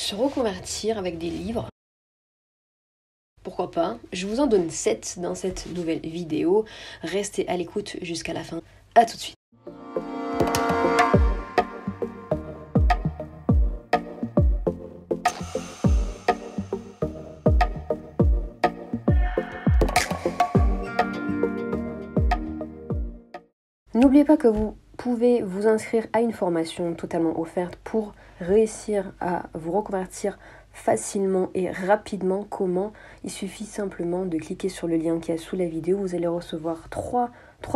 Se reconvertir avec des livres, pourquoi pas? Je vous en donne 7 dans cette nouvelle vidéo. Restez à l'écoute jusqu'à la fin. A tout de suite. N'oubliez pas que vous pouvez vous inscrire à une formation totalement offerte pour réussir à vous reconvertir facilement et rapidement. Comment? Il suffit simplement de cliquer sur le lien qui est sous la vidéo. Vous allez recevoir trois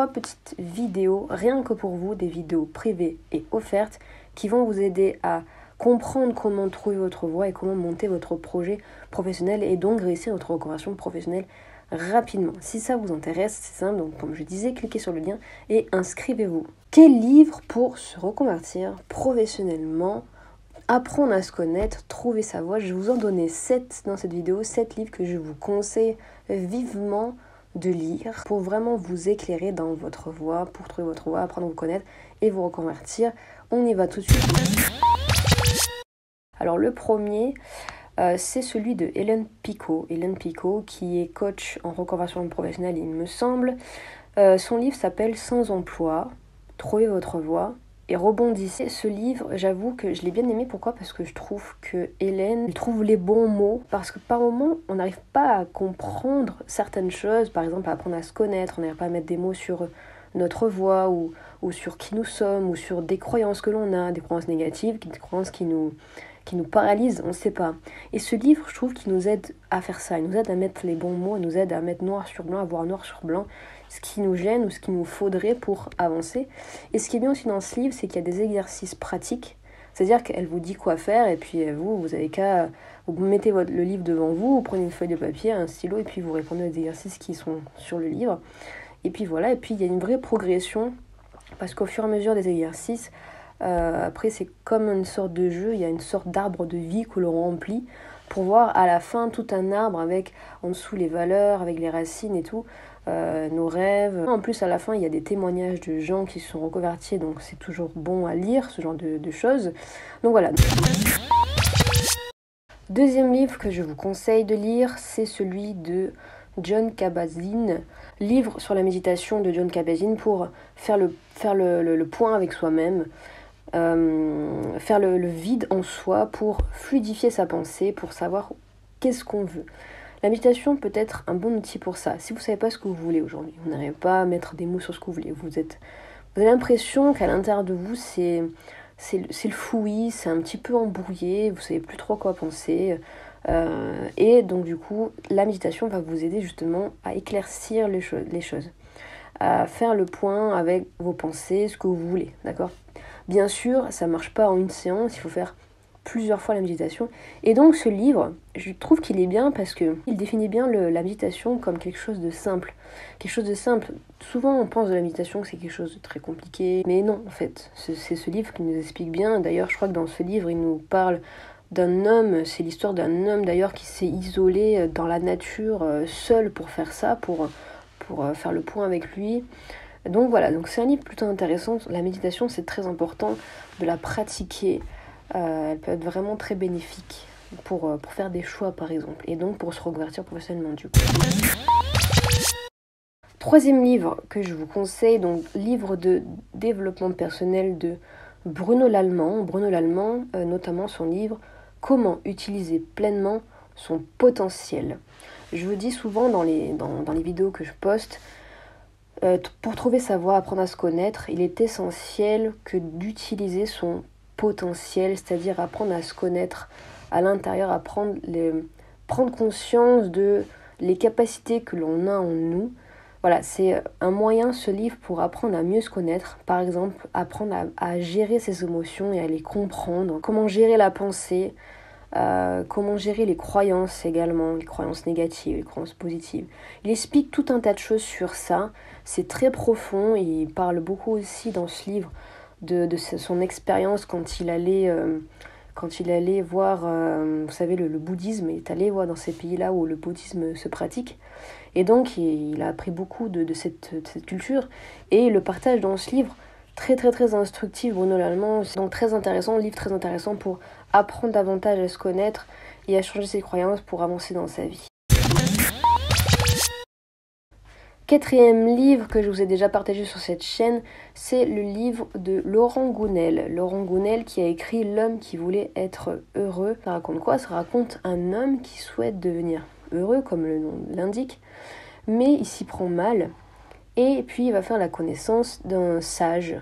petites vidéos, rien que pour vous, des vidéos privées et offertes qui vont vous aider à comprendre comment trouver votre voie et comment monter votre projet professionnel et donc réussir votre reconversion professionnelle rapidement. Si ça vous intéresse, c'est simple, donc comme je disais, cliquez sur le lien et inscrivez-vous. Quel livre pour se reconvertir professionnellement, apprendre à se connaître, trouver sa voie? Je vais vous en donner 7 dans cette vidéo, 7 livres que je vous conseille vivement de lire pour vraiment vous éclairer dans votre voie, pour trouver votre voie, apprendre à vous connaître et vous reconvertir. On y va tout de suite. Alors le premier, c'est celui de Ellen Picot. Ellen Picot, qui est coach en reconversion professionnelle, il me semble. Son livre s'appelle Sans emploi, Trouvez votre voie et rebondissez. Ce livre, j'avoue que je l'ai bien aimé. Pourquoi? Parce que je trouve que Hélène trouve les bons mots. Parce que par moments, on n'arrive pas à comprendre certaines choses. Par exemple, à apprendre à se connaître. On n'arrive pas à mettre des mots sur notre voie ou sur qui nous sommes ou sur des croyances que l'on a, des croyances négatives, des croyances qui nous paralysent, on ne sait pas. Et ce livre, je trouve qu'il nous aide à faire ça. Il nous aide à mettre les bons mots, il nous aide à mettre noir sur blanc, à voir noir sur blanc ce qui nous gêne ou ce qu'il nous faudrait pour avancer. Et ce qui est bien aussi dans ce livre, c'est qu'il y a des exercices pratiques. C'est-à-dire qu'elle vous dit quoi faire et puis vous avez qu'à... Vous mettez le livre devant vous, vous prenez une feuille de papier, un stylo et puis vous répondez aux exercices qui sont sur le livre. Et puis voilà, et puis il y a une vraie progression parce qu'au fur et à mesure des exercices, après c'est comme une sorte de jeu, il y a une sorte d'arbre de vie que l'on remplit pour voir à la fin tout un arbre avec en dessous les valeurs, avec les racines et tout, nos rêves. En plus à la fin il y a des témoignages de gens qui se sont reconvertis, donc c'est toujours bon à lire ce genre de choses. Donc voilà. Deuxième livre que je vous conseille de lire, c'est celui de Jon Kabat-Zinn, livre sur la méditation de Jon Kabat-Zinn pour faire le point avec soi-même, faire le vide en soi pour fluidifier sa pensée, pour savoir qu'est-ce qu'on veut. La méditation peut être un bon outil pour ça. Si vous ne savez pas ce que vous voulez aujourd'hui, vous n'arrivez pas à mettre des mots sur ce que vous voulez, vous avez l'impression qu'à l'intérieur de vous, c'est le fouillis, c'est un petit peu embrouillé, vous ne savez plus trop quoi penser. Et donc du coup, la méditation va vous aider justement à éclaircir les choses, à faire le point avec vos pensées, ce que vous voulez, d'accord? Bien sûr, ça ne marche pas en une séance, il faut faire plusieurs fois la méditation. Et donc ce livre, je trouve qu'il est bien parce qu'il définit bien la méditation comme quelque chose de simple. Quelque chose de simple. Souvent on pense de la méditation que c'est quelque chose de très compliqué, mais non en fait, c'est ce livre qui nous explique bien. D'ailleurs je crois que dans ce livre il nous parle d'un homme, c'est l'histoire d'un homme d'ailleurs qui s'est isolé dans la nature seul pour faire ça, pour faire le point avec lui. Donc voilà, donc c'est un livre plutôt intéressant. La méditation c'est très important de la pratiquer. Elle peut être vraiment très bénéfique pour faire des choix par exemple et donc pour se reconvertir professionnellement du coup. Troisième livre que je vous conseille, donc livre de développement personnel de Bruno Lallemand. Bruno Lallemand, notamment son livre Comment utiliser pleinement son potentiel. Je vous dis souvent dans les vidéos que je poste, pour trouver sa voie, apprendre à se connaître, il est essentiel que d'utiliser son potentiel, c'est-à-dire apprendre à se connaître à l'intérieur, prendre conscience de les capacités que l'on a en nous. Voilà, c'est un moyen, ce livre, pour apprendre à mieux se connaître. Par exemple, apprendre à gérer ses émotions et à les comprendre. Comment gérer la pensée, comment gérer les croyances également, les croyances négatives, les croyances positives. Il explique tout un tas de choses sur ça. C'est très profond. Il parle beaucoup aussi dans ce livre de son expérience quand il allait voir, vous savez, le bouddhisme. Il est allé voir dans ces pays-là où le bouddhisme se pratique. Et donc, il a appris beaucoup de cette culture. Et il le partage dans ce livre très, très, très instructif, Bruno Lallemand. Donc, très intéressant, livre très intéressant pour apprendre davantage à se connaître et à changer ses croyances pour avancer dans sa vie. Quatrième livre que je vous ai déjà partagé sur cette chaîne, c'est le livre de Laurent Gounel. Laurent Gounel qui a écrit L'homme qui voulait être heureux. Ça raconte quoi? Ça raconte un homme qui souhaite devenir heureux, comme le nom l'indique, mais il s'y prend mal. Et puis il va faire la connaissance d'un sage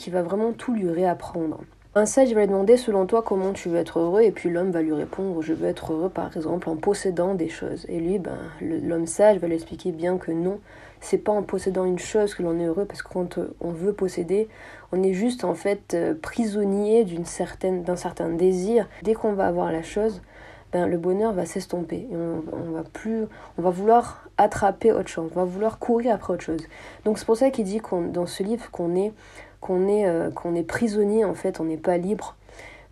qui va vraiment tout lui réapprendre. Un sage va lui demander selon toi comment tu veux être heureux, et puis l'homme va lui répondre je veux être heureux par exemple en possédant des choses. Et lui, l'homme sage va lui expliquer bien que non, c'est pas en possédant une chose que l'on est heureux, parce que quand on veut posséder, on est juste en fait prisonnier d'un certain désir. Dès qu'on va avoir la chose, le bonheur va s'estomper et on va vouloir attraper autre chose, on va vouloir courir après autre chose. Donc c'est pour ça qu'il dit dans ce livre qu'on est prisonnier, en fait, on n'est pas libre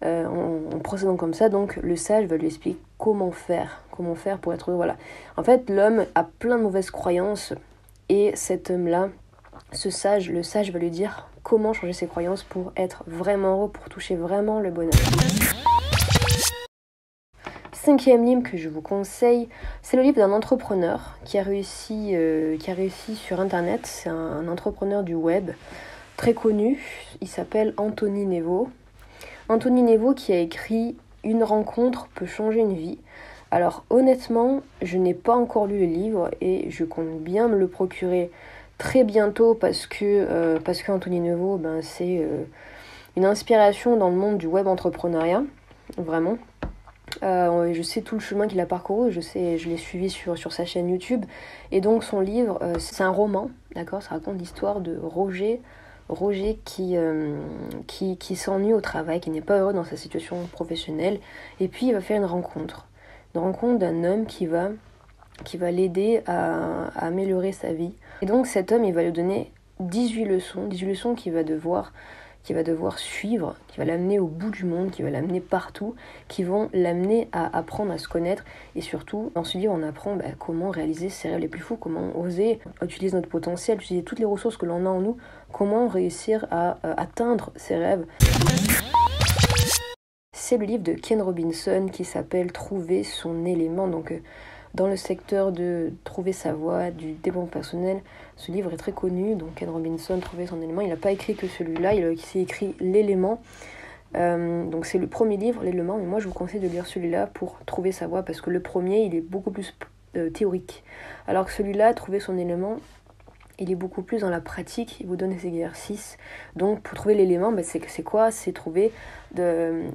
en procédant comme ça. Donc le sage va lui expliquer comment faire pour être heureux. Voilà. En fait, l'homme a plein de mauvaises croyances et cet homme-là, le sage va lui dire comment changer ses croyances pour être vraiment heureux, pour toucher vraiment le bonheur. Cinquième livre que je vous conseille, c'est le livre d'un entrepreneur qui a réussi sur internet. C'est un entrepreneur du web très connu, il s'appelle Anthony Nevo. Anthony Nevo qui a écrit Une rencontre peut changer une vie. Alors honnêtement, je n'ai pas encore lu le livre et je compte bien me le procurer très bientôt parce que Anthony Nevo, c'est une inspiration dans le monde du web entrepreneuriat, vraiment. Je sais tout le chemin qu'il a parcouru, je l'ai suivi sur sa chaîne YouTube. Et donc son livre, c'est un roman, d'accord, ça raconte l'histoire de Roger qui s'ennuie au travail, qui n'est pas heureux dans sa situation professionnelle. Et puis il va faire une rencontre d'un homme qui va l'aider à améliorer sa vie. Et donc cet homme, il va lui donner 18 leçons qu'il va devoir suivre, qui va l'amener au bout du monde, qui va l'amener partout, qui vont l'amener à apprendre à se connaître. Et surtout, dans ce livre, on apprend comment réaliser ses rêves les plus fous, comment oser utiliser notre potentiel, utiliser toutes les ressources que l'on a en nous, comment réussir à atteindre ses rêves. C'est le livre de Ken Robinson qui s'appelle Trouver son élément. Donc, dans le secteur de trouver sa voie, du développement personnel, ce livre est très connu. Donc Ken Robinson, Trouver son élément, il n'a pas écrit que celui-là, il a aussi écrit L'élément. Donc c'est le premier livre, L'élément, mais moi je vous conseille de lire celui-là pour trouver sa voie, parce que le premier, il est beaucoup plus théorique. Alors que celui-là, Trouver son élément, il est beaucoup plus dans la pratique, il vous donne des exercices. Donc pour trouver l'élément, c'est quoi? C'est trouver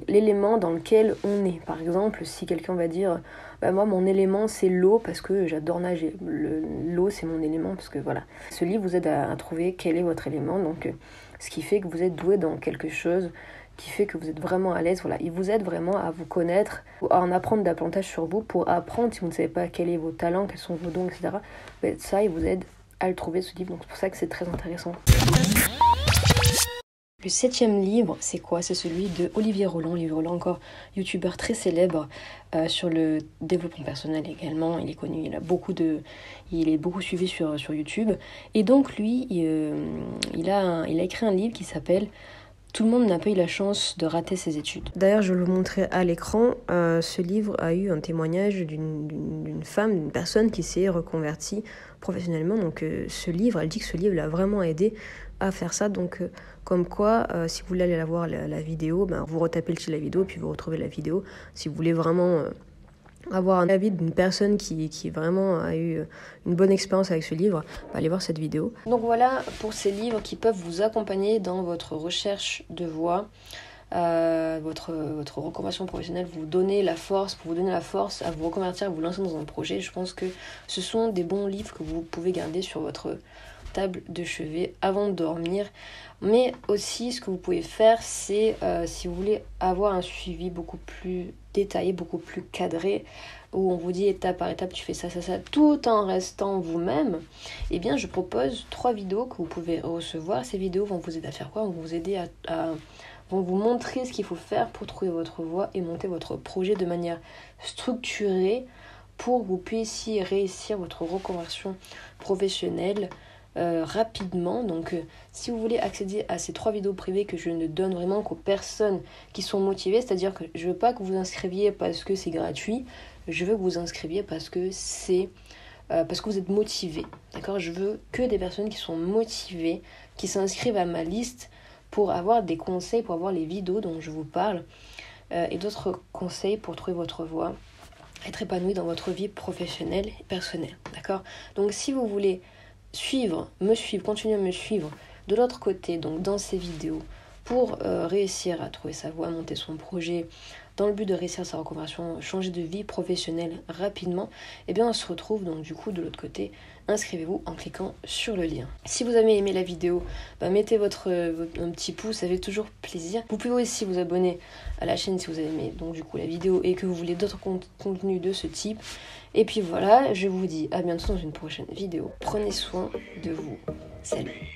l'élément dans lequel on est. Par exemple, si quelqu'un va dire moi mon élément c'est l'eau parce que j'adore nager, l'eau c'est mon élément parce que voilà. Ce livre vous aide à trouver quel est votre élément, donc ce qui fait que vous êtes doué dans quelque chose, qui fait que vous êtes vraiment à l'aise. Voilà, il vous aide vraiment à vous connaître, à en apprendre davantage sur vous, pour apprendre si vous ne savez pas quels sont vos talents, quels sont vos dons, etc. Ça, il vous aide à le trouver, ce livre, donc c'est pour ça que c'est très intéressant. Le 7e livre, c'est quoi? C'est celui de Olivier Roland. Olivier Roland, encore youtubeur très célèbre sur le développement personnel également. Il est connu, il est beaucoup suivi sur YouTube. Et donc lui, il a écrit un livre qui s'appelle Tout le monde n'a pas eu la chance de rater ses études. D'ailleurs, je le montrerai à l'écran. Ce livre a eu un témoignage d'une femme, d'une personne qui s'est reconvertie professionnellement. Donc elle dit que ce livre l'a vraiment aidé à faire ça. Donc comme quoi, si vous voulez aller voir la vidéo, vous retapez le titre de la vidéo, puis vous retrouvez la vidéo. Si vous voulez vraiment avoir un avis d'une personne qui vraiment a eu une bonne expérience avec ce livre, allez voir cette vidéo. Donc voilà pour ces livres qui peuvent vous accompagner dans votre recherche de voie, votre reconversion professionnelle, pour vous donner la force à vous reconvertir, à vous lancer dans un projet. Je pense que ce sont des bons livres que vous pouvez garder sur votre table de chevet avant de dormir. Mais aussi, ce que vous pouvez faire, c'est si vous voulez avoir un suivi beaucoup plus détaillé, beaucoup plus cadré, où on vous dit étape par étape, tu fais ça, tout en restant vous-même, eh bien je propose 3 vidéos que vous pouvez recevoir. Ces vidéos vont vous aider à faire quoi? Vont vous aider vont vous montrer ce qu'il faut faire pour trouver votre voie et monter votre projet de manière structurée pour que vous puissiez réussir votre reconversion professionnelle rapidement. Donc si vous voulez accéder à ces 3 vidéos privées que je ne donne vraiment qu'aux personnes qui sont motivées, c'est-à-dire que je veux pas que vous inscriviez parce que c'est gratuit, je veux que vous inscriviez parce que vous êtes motivés, d'accord? Je veux que des personnes qui sont motivées, qui s'inscrivent à ma liste pour avoir des conseils, pour avoir les vidéos dont je vous parle, et d'autres conseils pour trouver votre voie, être épanoui dans votre vie professionnelle et personnelle, d'accord? Donc si vous voulez continuer à me suivre de l'autre côté, donc dans ces vidéos, pour réussir à trouver sa voie, monter son projet, dans le but de réussir sa reconversion, changer de vie professionnelle rapidement, eh bien on se retrouve donc du coup de l'autre côté. Inscrivez-vous en cliquant sur le lien. Si vous avez aimé la vidéo, mettez un petit pouce, ça fait toujours plaisir. Vous pouvez aussi vous abonner à la chaîne si vous avez aimé donc du coup la vidéo et que vous voulez d'autres contenus de ce type. Et puis voilà, je vous dis à bientôt dans une prochaine vidéo. Prenez soin de vous. Salut.